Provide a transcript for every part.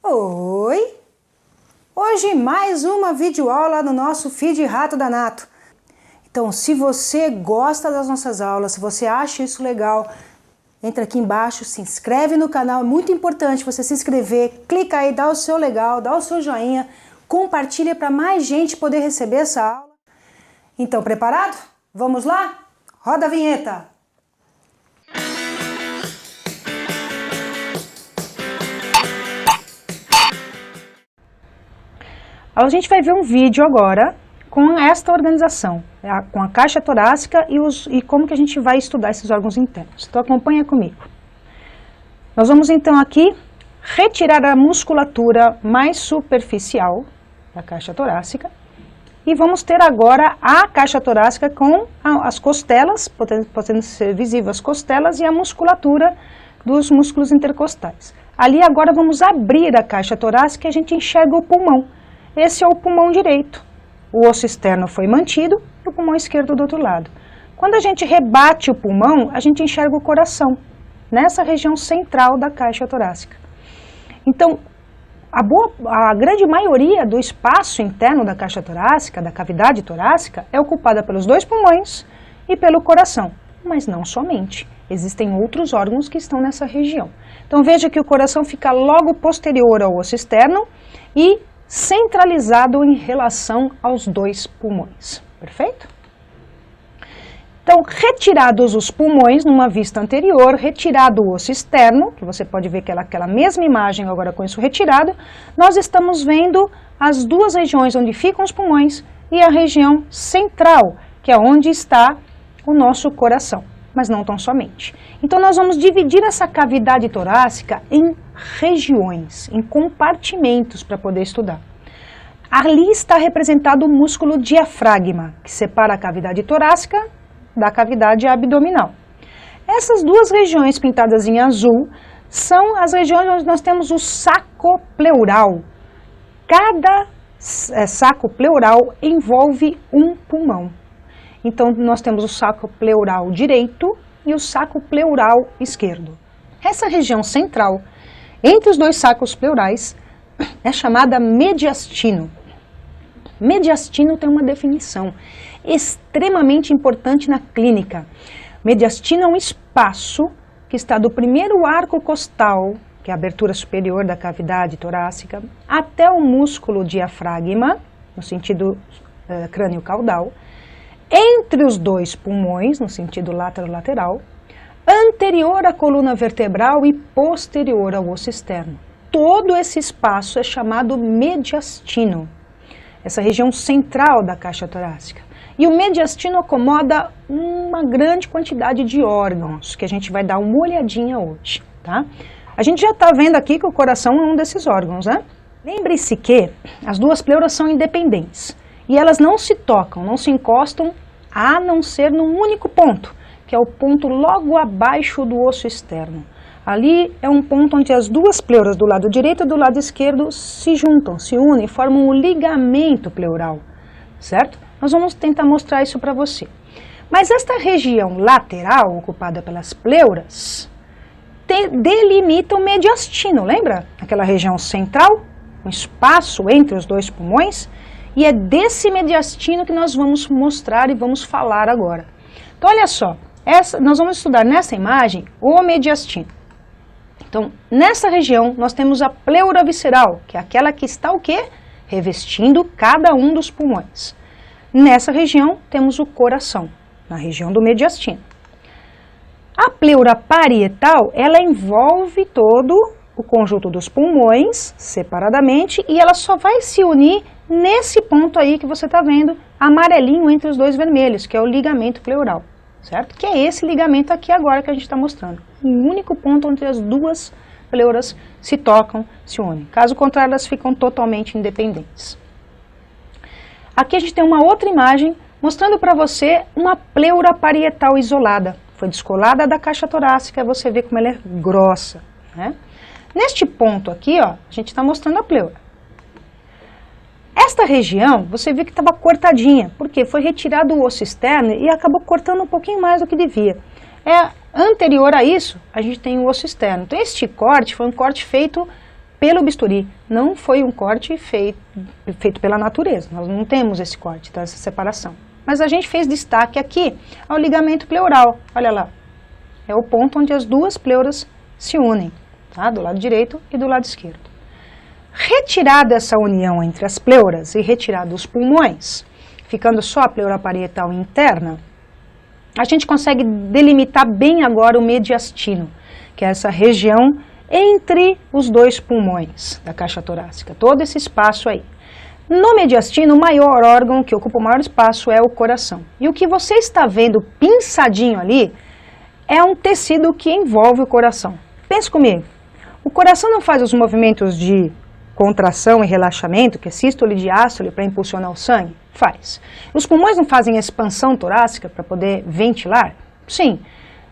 Oi! Hoje mais uma videoaula no nosso feed Rato Danato. Então, se você gosta das nossas aulas, se você acha isso legal, entra aqui embaixo, se inscreve no canal, é muito importante você se inscrever, clica aí, dá o seu legal, dá o seu joinha, compartilha para mais gente poder receber essa aula. Então, preparado? Vamos lá? Roda a vinheta! A gente vai ver um vídeo agora com esta organização, com a caixa torácica e como que a gente vai estudar esses órgãos internos. Então acompanha comigo. Nós vamos então aqui retirar a musculatura mais superficial da caixa torácica e vamos ter agora a caixa torácica com as costelas, podendo ser visíveis as costelas e a musculatura dos músculos intercostais. Ali agora vamos abrir a caixa torácica e a gente enxerga o pulmão. Esse é o pulmão direito. O osso externo foi mantido e o pulmão esquerdo do outro lado. Quando a gente rebate o pulmão, a gente enxerga o coração, nessa região central da caixa torácica. Então, a grande maioria do espaço interno da caixa torácica, da cavidade torácica, é ocupada pelos dois pulmões e pelo coração, mas não somente. Existem outros órgãos que estão nessa região. Então, veja que o coração fica logo posterior ao osso externo e centralizado em relação aos dois pulmões. Perfeito? Então, retirados os pulmões numa vista anterior, retirado o osso externo, que você pode ver que é aquela mesma imagem agora com isso retirado, nós estamos vendo as duas regiões onde ficam os pulmões e a região central, que é onde está o nosso coração, mas não tão somente. Então, nós vamos dividir essa cavidade torácica em regiões, em compartimentos para poder estudar. Ali está representado o músculo diafragma, que separa a cavidade torácica da cavidade abdominal. Essas duas regiões pintadas em azul são as regiões onde nós temos o saco pleural. Cada saco pleural envolve um pulmão. Então, nós temos o saco pleural direito e o saco pleural esquerdo. Essa região central, entre os dois sacos pleurais, é chamada mediastino. Mediastino tem uma definição extremamente importante na clínica. Mediastino é um espaço que está do primeiro arco costal, que é a abertura superior da cavidade torácica, até o músculo diafragma, no sentido crânio-caudal, entre os dois pulmões, no sentido lateral, anterior à coluna vertebral e posterior ao osso externo. Todo esse espaço é chamado mediastino, essa região central da caixa torácica. E o mediastino acomoda uma grande quantidade de órgãos, que a gente vai dar uma olhadinha hoje, tá? A gente já está vendo aqui que o coração é um desses órgãos, né? Lembre-se que as duas pleuras são independentes e elas não se tocam, não se encostam, a não ser num único ponto, que é o ponto logo abaixo do osso externo. Ali é um ponto onde as duas pleuras do lado direito e do lado esquerdo se juntam, se unem, formam um ligamento pleural, certo? Nós vamos tentar mostrar isso para você. Mas esta região lateral, ocupada pelas pleuras, delimita o mediastino, lembra? Aquela região central, um espaço entre os dois pulmões, e é desse mediastino que nós vamos mostrar e vamos falar agora. Então, olha só, nós vamos estudar nessa imagem o mediastino. Então, nessa região, nós temos a pleura visceral, que é aquela que está o quê? Revestindo cada um dos pulmões. Nessa região, temos o coração, na região do mediastino. A pleura parietal, ela envolve todo o conjunto dos pulmões, separadamente, e ela só vai se unir nesse ponto aí que você está vendo, amarelinho entre os dois vermelhos, que é o ligamento pleural, certo? Que é esse ligamento aqui agora que a gente está mostrando. O único ponto onde as duas pleuras se tocam, se unem. Caso contrário, elas ficam totalmente independentes. Aqui a gente tem uma outra imagem mostrando para você uma pleura parietal isolada. Foi descolada da caixa torácica, você vê como ela é grossa, né? Neste ponto aqui, ó, a gente está mostrando a pleura. Esta região, você vê que estava cortadinha, porque foi retirado o osso externo e acabou cortando um pouquinho mais do que devia. Anterior a isso, a gente tem o osso externo. Então, este corte foi um corte feito pelo bisturi, não foi um corte feito pela natureza, nós não temos esse corte, tá, essa separação. Mas a gente fez destaque aqui ao ligamento pleural, olha lá, é o ponto onde as duas pleuras se unem, tá, do lado direito e do lado esquerdo. Retirada essa união entre as pleuras e retirado os pulmões, ficando só a pleura parietal interna, a gente consegue delimitar bem agora o mediastino, que é essa região entre os dois pulmões da caixa torácica, todo esse espaço aí. No mediastino, o maior órgão que ocupa o maior espaço é o coração. E o que você está vendo pinçadinho ali é um tecido que envolve o coração. Pense comigo, o coração não faz os movimentos de contração e relaxamento, que é sístole e diástole, para impulsionar o sangue? Faz. Os pulmões não fazem a expansão torácica para poder ventilar? Sim.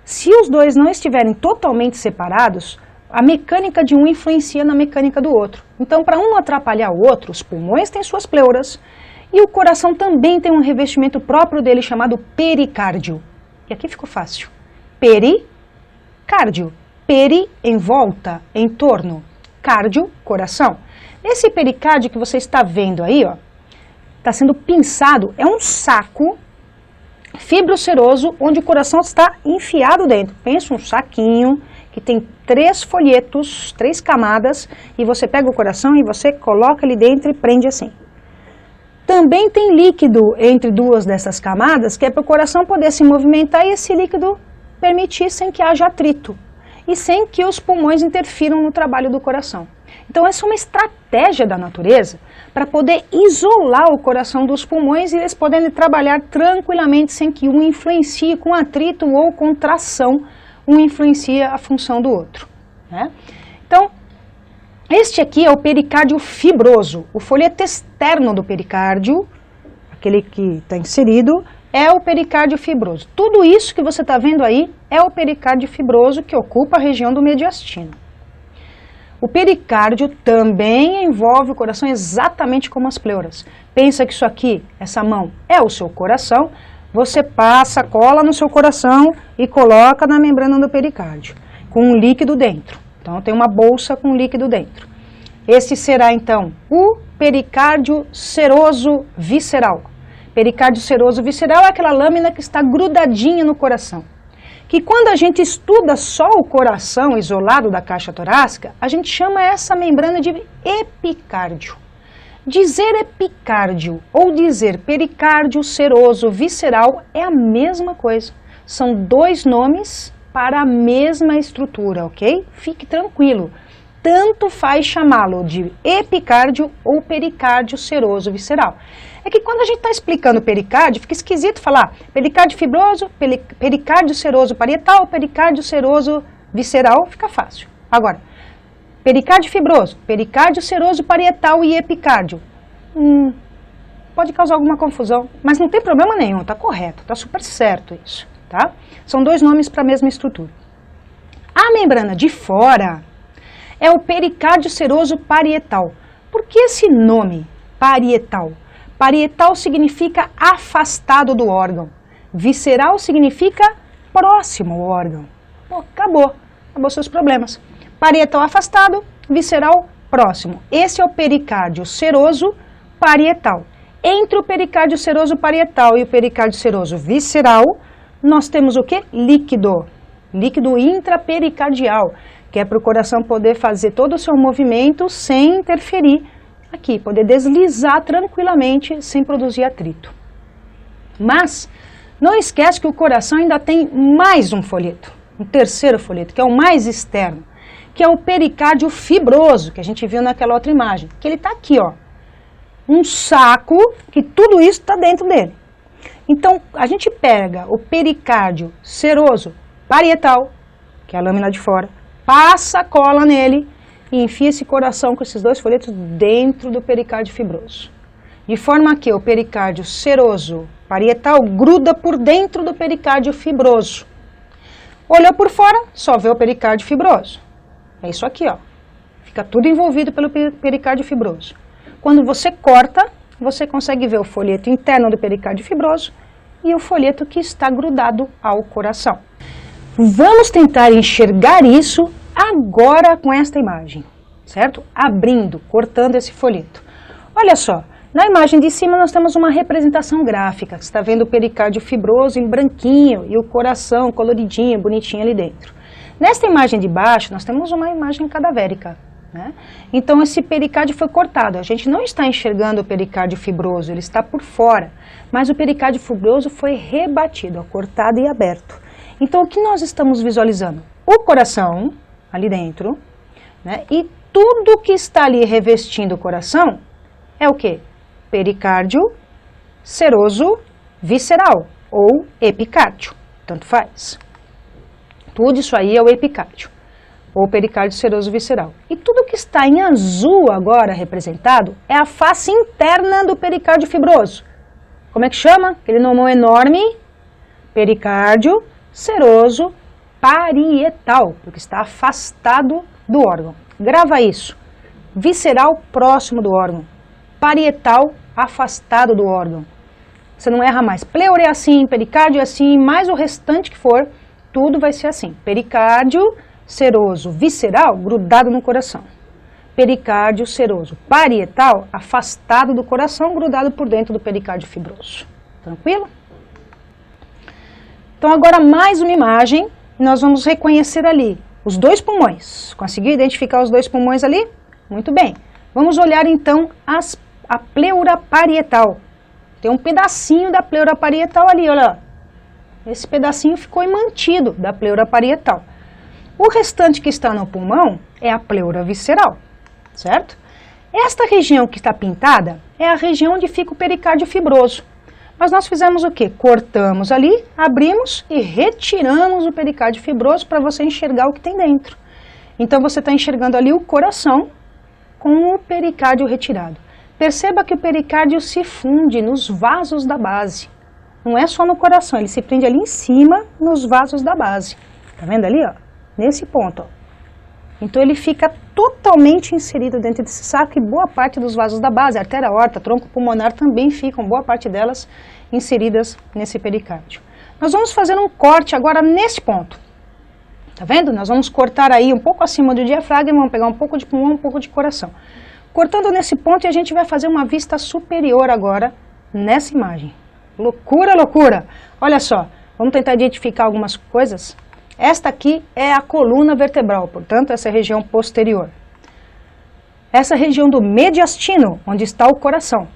Se os dois não estiverem totalmente separados, a mecânica de um influencia na mecânica do outro. Então, para um não atrapalhar o outro, os pulmões têm suas pleuras e o coração também tem um revestimento próprio dele chamado pericárdio. E aqui ficou fácil. Pericárdio. Peri, em volta, em torno. Cardio, coração. Esse pericárdio que você está vendo aí, ó, está sendo pinçado, é um saco fibroceroso onde o coração está enfiado dentro. Pensa um saquinho que tem 3 folhetos, 3 camadas, e você pega o coração e você coloca ele dentro e prende assim. Também tem líquido entre duas dessas camadas, que é para o coração poder se movimentar e esse líquido permitir sem que haja atrito e sem que os pulmões interfiram no trabalho do coração. Então essa é uma estratégia da natureza para poder isolar o coração dos pulmões e eles poderem trabalhar tranquilamente sem que um influencie com atrito ou contração, um influencia a função do outro, né? Então, este aqui é o pericárdio fibroso, o folheto externo do pericárdio, aquele que está inserido, é o pericárdio fibroso. Tudo isso que você está vendo aí é o pericárdio fibroso que ocupa a região do mediastino. O pericárdio também envolve o coração exatamente como as pleuras. Pensa que isso aqui, essa mão, é o seu coração, você passa, cola no seu coração e coloca na membrana do pericárdio, com um líquido dentro. Então tem uma bolsa com líquido dentro. Esse será então o pericárdio seroso visceral. Pericárdio seroso visceral é aquela lâmina que está grudadinha no coração. Que quando a gente estuda só o coração isolado da caixa torácica, a gente chama essa membrana de epicárdio. Dizer epicárdio ou dizer pericárdio seroso visceral é a mesma coisa. São 2 nomes para a mesma estrutura, ok? Fique tranquilo. Tanto faz chamá-lo de epicárdio ou pericárdio seroso visceral. É que quando a gente está explicando pericárdio, fica esquisito falar pericárdio fibroso, pericárdio seroso parietal, pericárdio seroso visceral, fica fácil. Agora, pericárdio fibroso, pericárdio seroso parietal e epicárdio. Pode causar alguma confusão, mas não tem problema nenhum, está correto, está super certo isso, tá? São 2 nomes para a mesma estrutura. A membrana de fora é o pericárdio seroso parietal. Por que esse nome, parietal? Parietal significa afastado do órgão. Visceral significa próximo ao órgão. Pô, acabou seus problemas. Parietal afastado, visceral próximo. Esse é o pericárdio seroso parietal. Entre o pericárdio seroso parietal e o pericárdio seroso visceral, nós temos o que? Líquido. Líquido intrapericardial, que é para o coração poder fazer todo o seu movimento sem interferir aqui, poder deslizar tranquilamente sem produzir atrito. Mas não esquece que o coração ainda tem mais um folheto, um terceiro folheto, que é o mais externo, que é o pericárdio fibroso, que a gente viu naquela outra imagem, que ele está aqui, ó, um saco que tudo isso está dentro dele. Então, a gente pega o pericárdio seroso parietal, que é a lâmina de fora, passa a cola nele e enfia esse coração com esses 2 folhetos dentro do pericárdio fibroso. De forma que o pericárdio seroso parietal gruda por dentro do pericárdio fibroso. Olhou por fora, só vê o pericárdio fibroso. É isso aqui, ó. Fica tudo envolvido pelo pericárdio fibroso. Quando você corta, você consegue ver o folheto interno do pericárdio fibroso e o folheto que está grudado ao coração. Vamos tentar enxergar isso agora com esta imagem. certo? Abrindo, cortando esse folheto. Olha só, na imagem de cima nós temos uma representação gráfica. Você está vendo o pericárdio fibroso em branquinho e o coração coloridinho, bonitinho ali dentro. Nesta imagem de baixo, nós temos uma imagem cadavérica, né? Então, esse pericárdio foi cortado. A gente não está enxergando o pericárdio fibroso, ele está por fora. Mas o pericárdio fibroso foi rebatido, ó, cortado e aberto. Então, o que nós estamos visualizando? O coração, ali dentro, né? E tudo que está ali revestindo o coração é o quê? Pericárdio seroso visceral ou epicárdio, tanto faz. Tudo isso aí é o epicárdio, ou pericárdio seroso visceral. E tudo que está em azul agora representado é a face interna do pericárdio fibroso. Como é que chama? Aquele nome enorme, pericárdio seroso parietal, porque está afastado do órgão. Grava isso. Visceral próximo do órgão. Parietal afastado do órgão. Você não erra mais. Pleura é assim, pericárdio é assim, mais o restante que for, tudo vai ser assim. Pericárdio seroso visceral grudado no coração. Pericárdio seroso parietal afastado do coração, grudado por dentro do pericárdio fibroso. Tranquilo? Então agora mais uma imagem, nós vamos reconhecer ali os dois pulmões. Conseguiu identificar os dois pulmões ali? Muito bem. Vamos olhar então a pleura parietal. Tem um pedacinho da pleura parietal ali, olha. Esse pedacinho ficou imantido da pleura parietal. O restante que está no pulmão é a pleura visceral, certo? Esta região que está pintada é a região onde fica o pericárdio fibroso. Mas nós fizemos o quê? Cortamos ali, abrimos e retiramos o pericárdio fibroso para você enxergar o que tem dentro. Então você está enxergando ali o coração com o pericárdio retirado. Perceba que o pericárdio se funde nos vasos da base. Não é só no coração, ele se prende ali em cima nos vasos da base. Tá vendo ali, ó? Nesse ponto, ó. Então ele fica totalmente inserido dentro desse saco e boa parte dos vasos da base, artéria aorta, tronco pulmonar também ficam, boa parte delas inseridas nesse pericárdio. Nós vamos fazer um corte agora nesse ponto. Tá vendo? Nós vamos cortar aí um pouco acima do diafragma, vamos pegar um pouco de pulmão, um pouco de coração. Cortando nesse ponto, a gente vai fazer uma vista superior agora nessa imagem. Loucura, loucura! Olha só, vamos tentar identificar algumas coisas. Esta aqui é a coluna vertebral, portanto, essa é a região posterior. Essa região do mediastino, onde está o coração,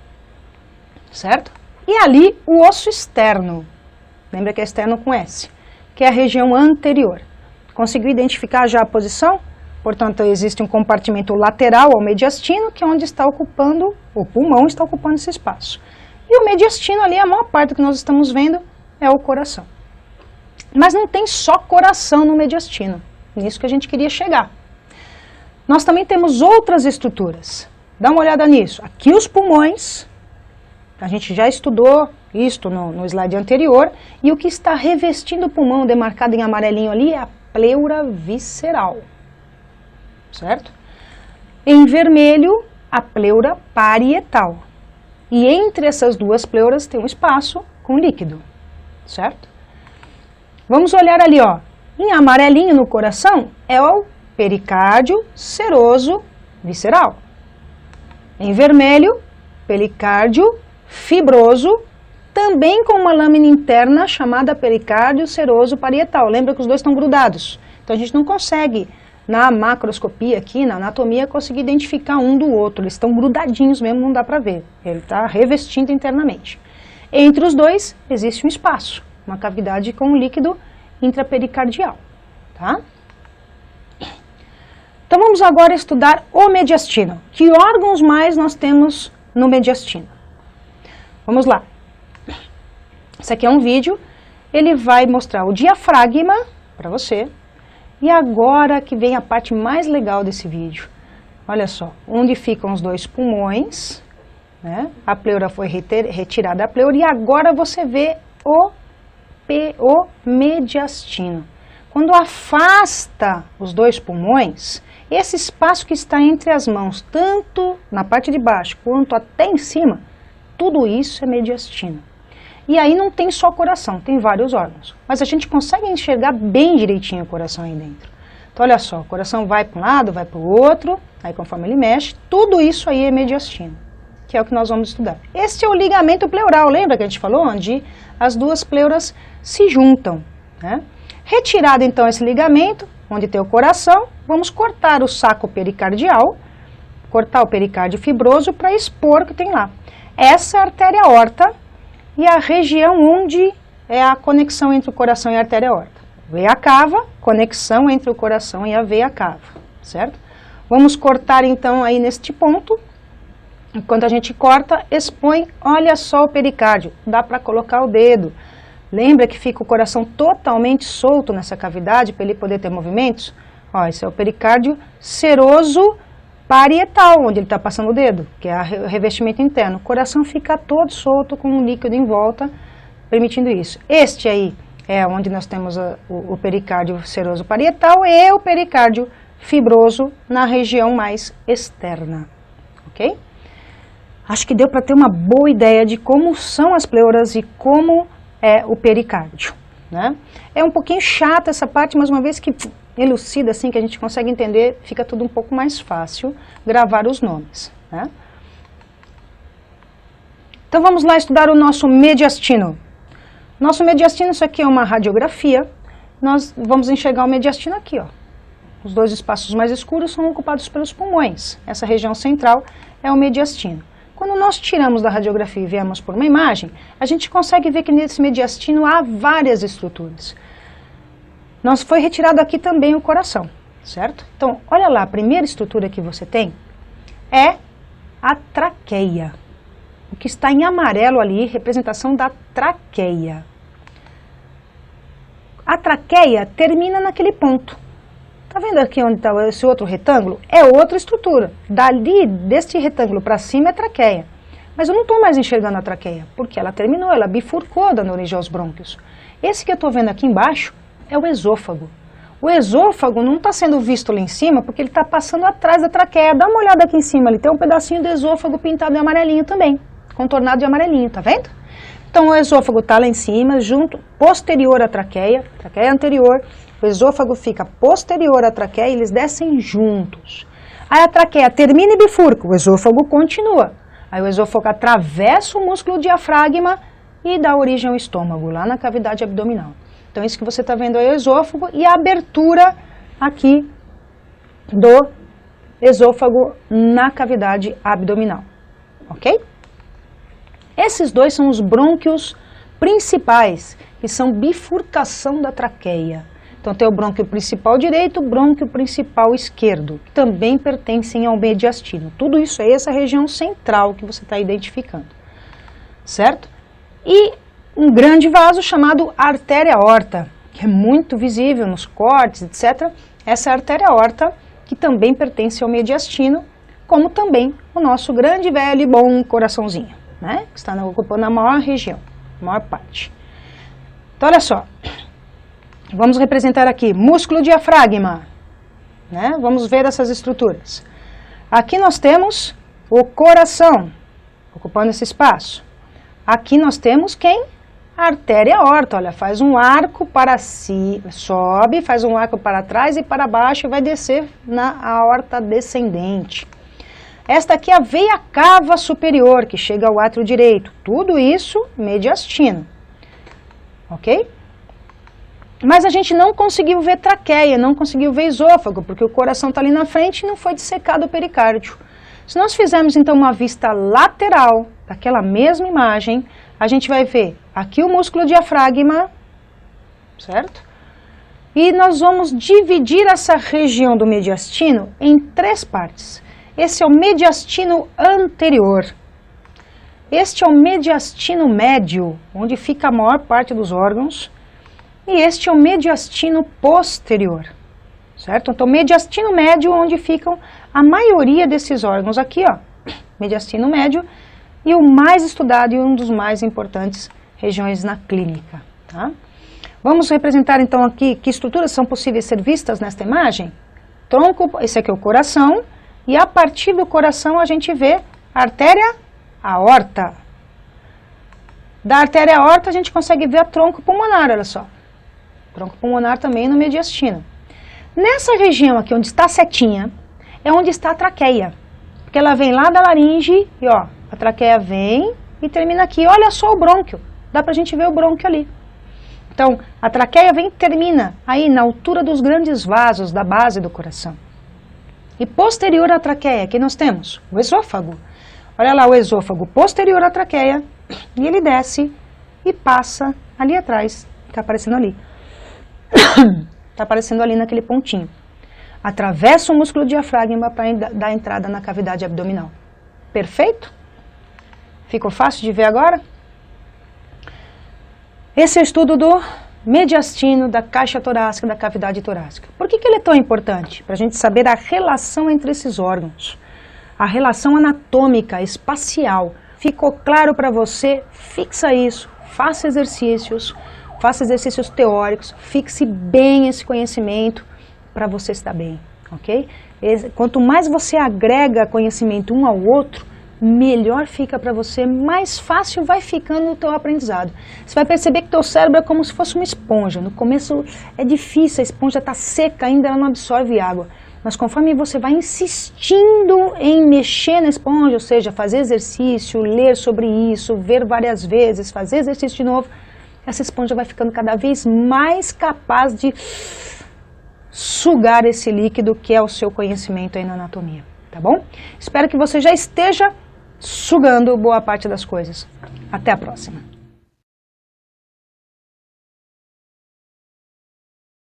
certo? E ali o osso externo, lembra que é externo com S, que é a região anterior. Conseguiu identificar já a posição? Portanto, existe um compartimento lateral ao mediastino, que é onde está ocupando, o pulmão está ocupando esse espaço. E o mediastino ali, a maior parte do que nós estamos vendo, é o coração. Mas não tem só coração no mediastino, nisso que a gente queria chegar. Nós também temos outras estruturas. Dá uma olhada nisso. Aqui os pulmões, a gente já estudou isto no slide anterior, e o que está revestindo o pulmão, demarcado em amarelinho ali, é a pleura visceral, certo? Em vermelho, a pleura parietal. E entre essas duas pleuras tem um espaço com líquido, certo? Vamos olhar ali, ó, em amarelinho no coração é o pericárdio seroso visceral. Em vermelho, pericárdio fibroso, também com uma lâmina interna chamada pericárdio seroso parietal. Lembra que os dois estão grudados. Então a gente não consegue, na macroscopia aqui, na anatomia, conseguir identificar um do outro. Eles estão grudadinhos mesmo, não dá para ver. Ele está revestindo internamente. Entre os dois existe um espaço. Uma cavidade com um líquido intrapericardial, tá? Então vamos agora estudar o mediastino. Que órgãos mais nós temos no mediastino? Vamos lá. Esse aqui é um vídeo, ele vai mostrar o diafragma para você. E agora que vem a parte mais legal desse vídeo. Olha só, onde ficam os dois pulmões, né? A pleura foi retirada da pleura e agora você vê o mediastino. Quando afasta os dois pulmões, esse espaço que está entre as mãos, tanto na parte de baixo quanto até em cima, tudo isso é mediastino. E aí não tem só coração, tem vários órgãos. Mas a gente consegue enxergar bem direitinho o coração aí dentro. Então olha só, o coração vai para um lado, vai para o outro, aí conforme ele mexe, tudo isso aí é mediastino, que é o que nós vamos estudar. Este é o ligamento pleural, lembra que a gente falou? Onde as duas pleuras se juntam, né? Retirado então esse ligamento, onde tem o coração, vamos cortar o saco pericardial, cortar o pericárdio fibroso para expor o que tem lá. Essa é a artéria aorta e a região onde é a conexão entre o coração e a artéria aorta. Veia cava, conexão entre o coração e a veia cava, certo? Vamos cortar então aí neste ponto. Enquanto a gente corta, expõe, olha só o pericárdio, dá para colocar o dedo. Lembra que fica o coração totalmente solto nessa cavidade para ele poder ter movimentos? Ó, esse é o pericárdio seroso parietal, onde ele está passando o dedo, que é o revestimento interno. O coração fica todo solto com um líquido em volta, permitindo isso. Este aí é onde nós temos o pericárdio seroso parietal e o pericárdio fibroso na região mais externa, ok? Acho que deu para ter uma boa ideia de como são as pleuras e como é o pericárdio, né? É um pouquinho chata essa parte, mas uma vez que elucida assim, que a gente consegue entender, fica tudo um pouco mais fácil gravar os nomes, né? Então vamos lá estudar o nosso mediastino. Nosso mediastino, isso aqui é uma radiografia, nós vamos enxergar o mediastino aqui, ó. Os dois espaços mais escuros são ocupados pelos pulmões, essa região central é o mediastino. Quando nós tiramos da radiografia e viemos por uma imagem, a gente consegue ver que nesse mediastino há várias estruturas. Foi retirado aqui também o coração, certo? Então, olha lá, a primeira estrutura que você tem é a traqueia. O que está em amarelo ali, representação da traqueia. A traqueia termina naquele ponto. Tá vendo aqui onde está esse outro retângulo? É outra estrutura. Dali, deste retângulo para cima é traqueia. Mas eu não estou mais enxergando a traqueia, porque ela terminou, ela bifurcou dando origem aos brônquios. Esse que eu estou vendo aqui embaixo é o esôfago. O esôfago não está sendo visto lá em cima, porque ele está passando atrás da traqueia. Dá uma olhada aqui em cima, ele tem um pedacinho do esôfago pintado de amarelinho também, contornado de amarelinho, tá vendo? Então o esôfago está lá em cima, junto, posterior à traqueia anterior. O esôfago fica posterior à traqueia e eles descem juntos. Aí a traqueia termina e bifurca, o esôfago continua. Aí o esôfago atravessa o músculo diafragma e dá origem ao estômago, lá na cavidade abdominal. Então isso que você está vendo aí é o esôfago e a abertura aqui do esôfago na cavidade abdominal, ok? Esses dois são os brônquios principais, que são bifurcação da traqueia. Então tem o brônquio principal direito, o brônquio principal esquerdo, que também pertencem ao mediastino. Tudo isso é essa região central que você está identificando, certo? E um grande vaso chamado artéria aorta, que é muito visível nos cortes, etc. Essa é a artéria aorta, que também pertence ao mediastino, como também o nosso grande, velho e bom coraçãozinho, né? Que está ocupando a maior região, a maior parte. Então olha só. Vamos representar aqui músculo diafragma, né? Vamos ver essas estruturas. Aqui nós temos o coração, ocupando esse espaço. Aqui nós temos quem? A artéria aorta, olha, faz um arco para si, sobe, faz um arco para trás e para baixo e vai descer na aorta descendente. Esta aqui é a veia cava superior, que chega ao átrio direito. Tudo isso mediastino, ok? Mas a gente não conseguiu ver traqueia, não conseguiu ver esôfago, porque o coração está ali na frente e não foi dissecado o pericárdio. Se nós fizermos então uma vista lateral daquela mesma imagem, a gente vai ver aqui o músculo diafragma, certo? E nós vamos dividir essa região do mediastino em 3 partes. Esse é o mediastino anterior. Este é o mediastino médio, onde fica a maior parte dos órgãos. E este é o mediastino posterior, certo? Então, mediastino médio, onde ficam a maioria desses órgãos aqui, ó, mediastino médio, e o mais estudado e um dos mais importantes regiões na clínica, tá? Vamos representar então aqui que estruturas são possíveis ser vistas nesta imagem? Tronco, esse aqui é o coração, e a partir do coração a gente vê a artéria aorta. Da artéria aorta a gente consegue ver a tronco pulmonar, olha só. Tronco pulmonar também no mediastino. Nessa região aqui onde está a setinha, é onde está a traqueia. Porque ela vem lá da laringe e ó, a traqueia vem e termina aqui. Olha só o brônquio, dá pra gente ver o brônquio ali. Então, a traqueia vem e termina aí na altura dos grandes vasos da base do coração. E posterior à traqueia, que nós temos o esôfago. Olha lá o esôfago posterior à traqueia, e ele desce e passa ali atrás, está aparecendo ali. Está aparecendo ali naquele pontinho. Atravessa o músculo diafragma para dar entrada na cavidade abdominal. Perfeito? Ficou fácil de ver agora? Esse é o estudo do mediastino, da caixa torácica, da cavidade torácica. Por que ele é tão importante? Para a gente saber a relação entre esses órgãos. A relação anatômica, espacial. Ficou claro para você? Fixa isso, faça exercícios teóricos, fixe bem esse conhecimento para você estar bem, ok? Quanto mais você agrega conhecimento um ao outro, melhor fica para você, mais fácil vai ficando o teu aprendizado. Você vai perceber que teu cérebro é como se fosse uma esponja. No começo é difícil, a esponja está seca ainda, ela não absorve água. Mas conforme você vai insistindo em mexer na esponja, ou seja, fazer exercício, ler sobre isso, ver várias vezes, fazer exercício de novo, essa esponja vai ficando cada vez mais capaz de sugar esse líquido que é o seu conhecimento aí na anatomia, tá bom? Espero que você já esteja sugando boa parte das coisas. Até a próxima!